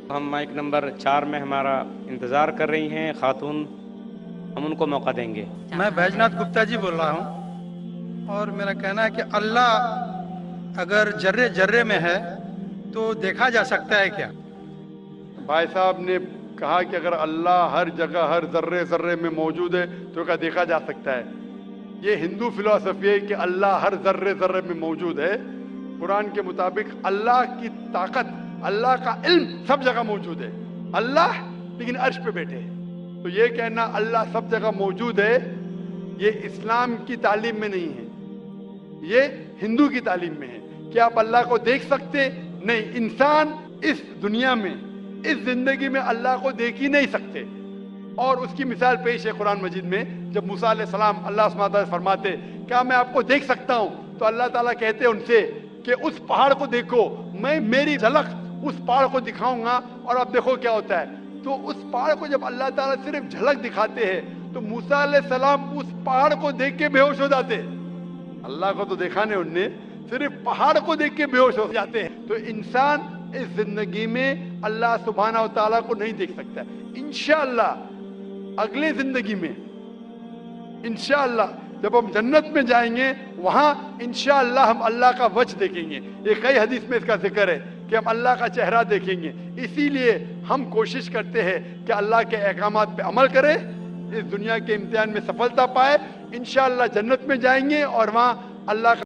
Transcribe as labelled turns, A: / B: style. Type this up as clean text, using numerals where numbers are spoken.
A: ہم mic number 4 میں ہمارا انتظار کر رہی ہیں خاتون، ہم ان کو موقع دیں گے۔
B: میں بیجناتھ گپتا جی بول رہا ہوں، اور میرا کہنا ہے کہ اللہ اگر جرے جرے میں ہے تو دیکھا جا سکتا ہے کیا؟
C: بھائی صاحب نے کہا کہ اگر اللہ ہر جگہ ہر ذرے ذرے میں موجود ہے تو کیا دیکھا جا سکتا ہے؟ یہ ہندو فلسفی ہے کہ اللہ ہر ذرے ذرے میں موجود ہے۔ قرآن کے مطابق اللہ کی طاقت، اللہ کا علم سب جگہ موجود ہے۔ اللہ لیکن عرش پہ بیٹھے ہیں، تو یہ کہنا اللہ سب جگہ موجود ہے یہ اسلام کی تعلیم میں نہیں ہے، یہ ہندو کی تعلیم میں ہے۔ کیا آپ اللہ کو دیکھ سکتے؟ نہیں، انسان اس دنیا میں اس زندگی میں اللہ کو دیکھ ہی نہیں سکتے۔ اور اس کی مثال پیش ہے قرآن مجید میں، جب موسیٰ علیہ السلام اللہ سبحانہ وتعالیٰ سے فرماتے کیا میں آپ کو دیکھ سکتا ہوں، تو اللہ تعالیٰ کہتے ان سے کہ اس پہاڑ کو دیکھو، میں میری جھلک اس پہاڑ کو دکھاؤں گا اور اب دیکھو کیا ہوتا ہے۔ تو اس پہاڑ کو جب اللہ تعالیٰ صرف جھلک دکھاتے ہیں تو موسیٰ علیہ السلام اس پہاڑ کو دیکھ کے بے ہوش ہو جاتے۔ اللہ کو تو دیکھا نہیں انہوں نے، صرف پہاڑ کو دیکھ کے بے ہوش ہو جاتے ہیں۔ تو انسان اس زندگی میں اللہ سبحانہ و تعالیٰ کو نہیں دیکھ سکتا۔ انشاءاللہ اگلے زندگی میں انشاءاللہ جب ہم جنت میں جائیں گے وہاں انشاءاللہ ہم اللہ کا وجہ دیکھیں گے۔ یہ کئی حدیث میں اس کا ذکر ہے کہ ہم اللہ کا چہرہ دیکھیں گے۔ اسی لیے ہم کوشش کرتے ہیں کہ اللہ کے احکامات پہ عمل کریں، اس دنیا کے امتحان میں سفلتا پائے، انشاءاللہ جنت میں جائیں گے اور وہاں اللہ کا